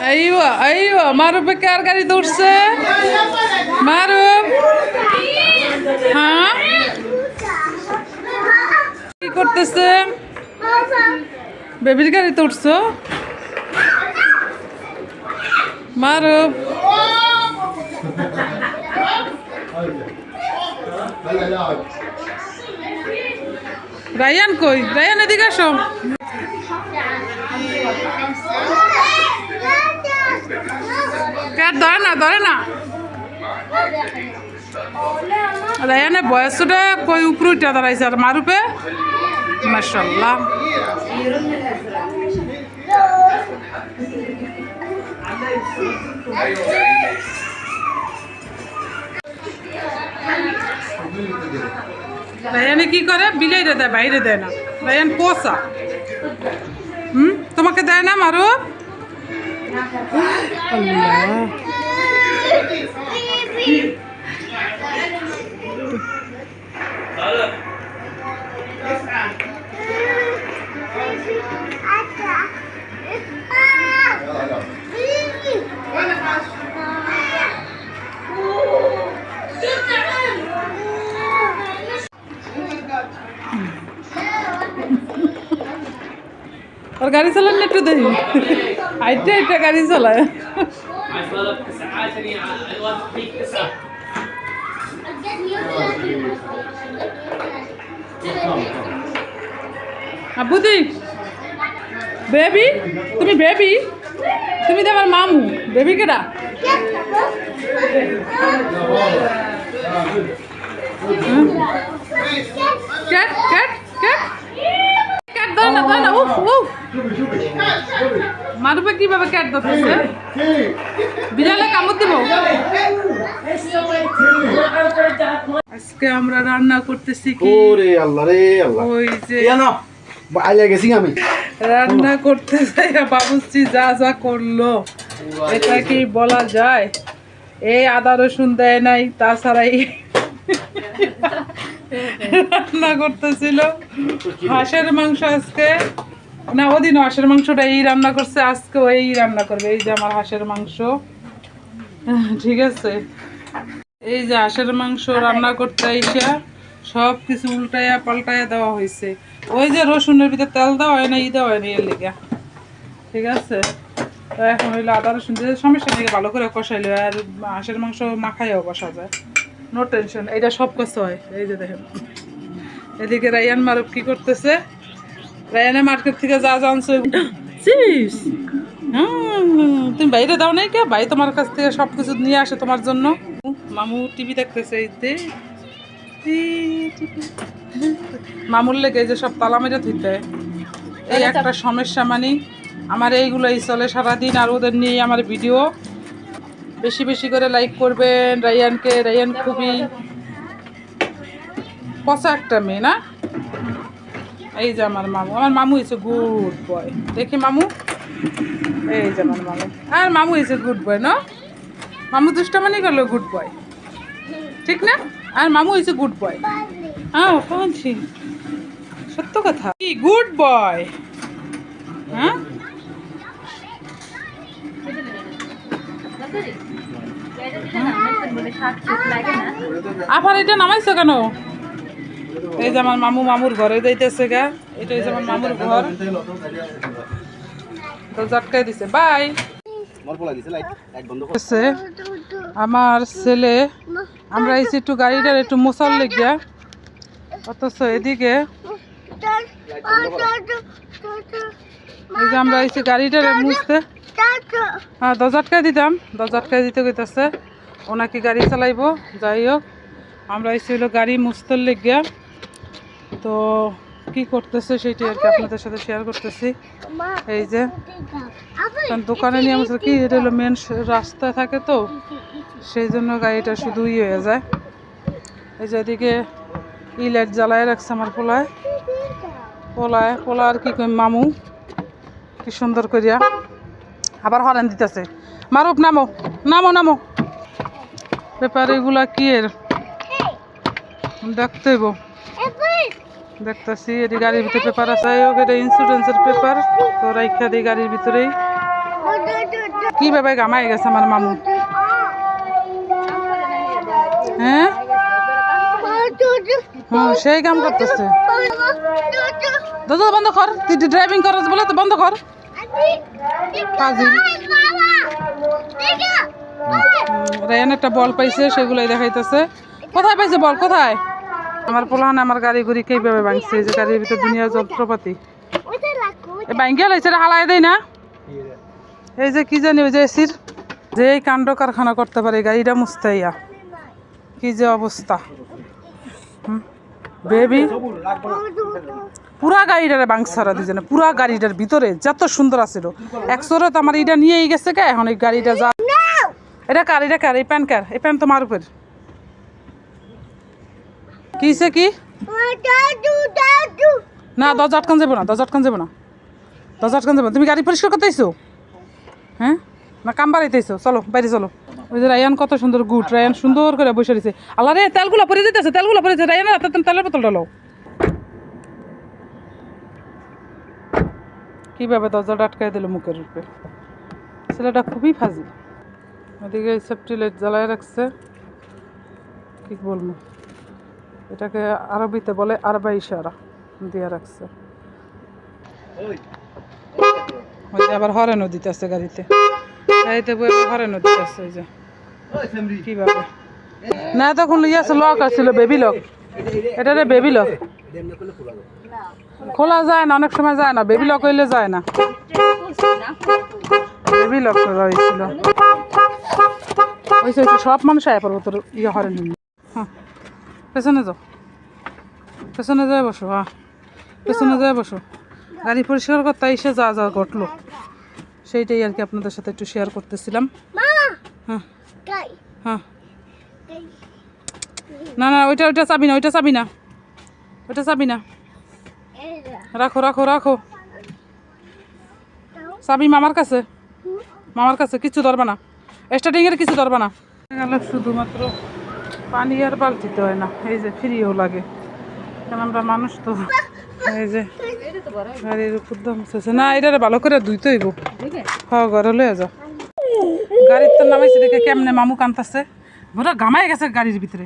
আইও আইও মারুফে কার গাড়িতে উঠছে মারুফ হ্যাঁ কি করতেছে বেবির গাড়িতে উঠছো মারুফ রায়ান কই রায়ান এদিকে আসো ধরে না রায়ানে বয়সটা কই উপরে উঠে দাঁড়াইছে আর মারুপে মাশাআল্লাহ রায়ানে কি করে বিলাইরে দেয় বাইরে দেয় না রায়ান পোষা তোমাকে দেয় না মারুপ আল্লাহ और गाड़ी चलाने একটু দেখি আইটা আইটা গাড়ি চালায় আবুদি বেবি তুমি বেবি তুমি তো আমার মামু বেবি কেডা ক্যাট ক্যাট ক্যাট ক্যাট দাও না উফ উফ মারুপে কিভাবে ক্যাট ধরতেছে বিড়ালে কামড় দিব আজকে আমরা রান্না করতেছি কি ওরে আল্লাহ রে আল্লাহ ওই যে না আইলা গেছি আমি রান্না করতে যাই বাবুর্চি যা যা করলো এটা কি বলা যায় এই আদা রসুন দেয় নাই তাছাড়াই রান্না করতেছিল হাঁসের মাংস আজকে না ওদিন হাঁসের মাংসটা এই রান্না করছে আজকে এই রান্না করবে এই যে আমার হাঁসের মাংস ঠিক আছে এই যে হাঁসের মাংস রান্না করতে আইসা সব কিছু উল্টাইয়া পাল্টাইয়া দেওয়া হয়েছে ওই যে রসুনের ভিতরে তেল দেওয়া হয় না দেওয়া হয় না এর লেগে ঠিক আছে তো এখন হইলো আদা রসুন দিয়ে সমস্যা নেই ভালো করে কষাইলে আর হাঁসের মাংস মাখাইও কষা যায় নো টেনশন এটা সব কিছু হয় এই যে দেখেন এদিকে রায়ান মারুফ কি করতেছে রায়ানে মার্কেট থেকে যা জানছো চিপস তুমি বাইরে দাও নাই কে ভাই তোমার কাছ থেকে সব কিছু নিয়ে আসে তোমার জন্য মামু টিভি দেখতেছে এইতে মামুর লেগে যে সব তালা মেরে থইতে এই একটা সমস্যা মানে আমার এইগুলোই চলে সারাদিন আর ওদের নিয়ে আমার ভিডিও বেশি বেশি করে লাইক করবেন রায়ানকে রায়ান খুবই পচা একটা মেয়ে না এই যে আমার মামু হয়েছে গুড বয় দেখি মামু এই যে আমার মামু আর মামু হয়েছে গুড বয় না মামু দুষ্টামানি করলো গুড বয় ঠিক না আর মামু হয়েছে গুড বয় হ্যাঁ বলছি সত্য কথা কি গুড বয় হ্যাঁ আবার এটা নামাইছো কেন এই যে আমার মামুর ঘরে যাইতেছে গা এটা হচ্ছে আমার মামুর ঘর তো ঝটকাই দিছে বাই আমার ছেলে আমরা এসে একটু গাড়িটার একটু মোছার লেগিয়া অথচ এদিকে এই যে আমরা এসে গাড়িটারে মুছতে হ্যাঁ দরজাটকাই দিতাম দরজাটকাই দিতে কইতাছে ওনাকে গাড়ি চালাইবো যাই হোক আমরা এসে হলো গাড়ি মুছতে লেগিয়া তো কি করতেছে সেইটা আর কি আপনাদের সাথে শেয়ার করতেছি এই যে কারণ দোকানে নিয়ে আমার কি এটা হলো মেন রাস্তায় থাকে তো সেই জন্য গাড়িটা শুধু হয়ে যায় এই যে এদিকে লাইট জ্বালায় রাখছে আমার পোলা আর কি কই মামু কি সুন্দর করিয়া আবার হরেন দিতেছে মারুফ নামো নামো নামো পেপার এগুলা কি এর দেখতে হইব দেখতেছি এটি গাড়ির ভিতরে পেপার আছে এটা ইন্স্যুরেন্সের পেপার তো রাইখা দিই গাড়ির ভিতরেই কিভাবে গামাই গেছে আমার মামু। হ্যাঁ সেই কাম করতেছে। দাদা বন্ধ কর, তুই ড্রাইভিং করস বলে তো বন্ধ কর। রায়ান একটা বল পাইছে, সেগুলোই দেখাইতেছে। কোথায় পাইছে বল, কোথায়? আমার পোলাহান আমার গাড়ি গুড়ি কিভাবে ভাঙছে, এই যে গাড়ির ভিতরে দুনিয়া যন্ত্রপাতি ভাঙ্গিয়া লাইছে, হালাই দেয় না। এই যে কি জানি ওই যে এসির যে এই কাণ্ড কারখানা করতে পারে গাড়িটা মুস্তাইয়া, কি যে অবস্থা। বেবি পুরা গাড়িটার বাংসারা দুজনে, পুরা গাড়িটার ভিতরে যত সুন্দর আছিল একশোরে তো আমার এটা নিয়েই গেছে কে। এখন এই গাড়িটা যা, এটা কার, এটা কার, এই প্যান কার, এই প্যান তোমার উপর কিসে কি না, দরজা আটকান যাবো না, দরজা আটকান যাবো না, দরজা আটকান যাবো। তুমি গাড়ি পরিষ্কার করতে আইসো? হ্যাঁ না কাম বাড়াইতেছো? চলো বাইরে চলো। ওই যে রায়ান কত সুন্দর গুড, রায়ান সুন্দর করে বসে রয়েছে। আল্লাহ রে তেলগুলো পরে যেতেছে, তেলগুলো পরে যেতে, রায়ানের হাতে তেলের বোতলটা লো। কীভাবে দরজাটা আটকাই দিল মুখের রূপে, ছেলেটা খুবই ফাজি। ওদিকে সেফটি লাইট জ্বালায় রাখছে, কি বলবো এটাকে আরবিতে বলে আরবা ইশারা দিয়ে রাখছে। ওই যে আবার হরেনও দিতেছে গাড়িতে, গাড়িতে বই হরেনও দিতেছে। ওই যে কিভাবে না, তখন ইয়ে আছে লক আসছিল, বেবি লক, এটা রে বেবি লক। খোলা যায় না, অনেক সময় যায় না, বেবি লক হইলে যায় না, বেবি লক করা হয়েছিল। ওই সব মানুষ আয় পড়বো তোর ইয়ে হরেন। হ্যাঁ পেছনে যাও, পেছনে যায় বসো, হ্যাঁ পেছনে যায় বসো। গাড়ি পরিষ্কার করতে এসে যা যা ঘটলো সেইটাই আর কি আপনাদের সাথে একটু শেয়ার করতেছিলাম। হ্যাঁ হ্যাঁ না না, ওইটা ওইটা চাবি না, ওইটা চাবি না, ওইটা চাবি না, রাখো রাখো রাখো। চাবি মামার কাছে, মামার কাছে, কিছু ধরবা না, স্টার্টিংয়ের কিছু ধরবা না। গেল শুধুমাত্র পানি আর বালতিতে হয় না, এই যে ফ্রিও লাগে, কারণ আমরা মানুষ তো। এই যে গাড়ির উপর দামছে না, এটা ভালো করে ধুইতে হইব। হ্যাঁ ঘরে লয়ে যাও। গাড়ির তো নামাইছে দেখে কেমনে মামু কান্তাছে, ওরা গামাই গেছে গাড়ির ভিতরে।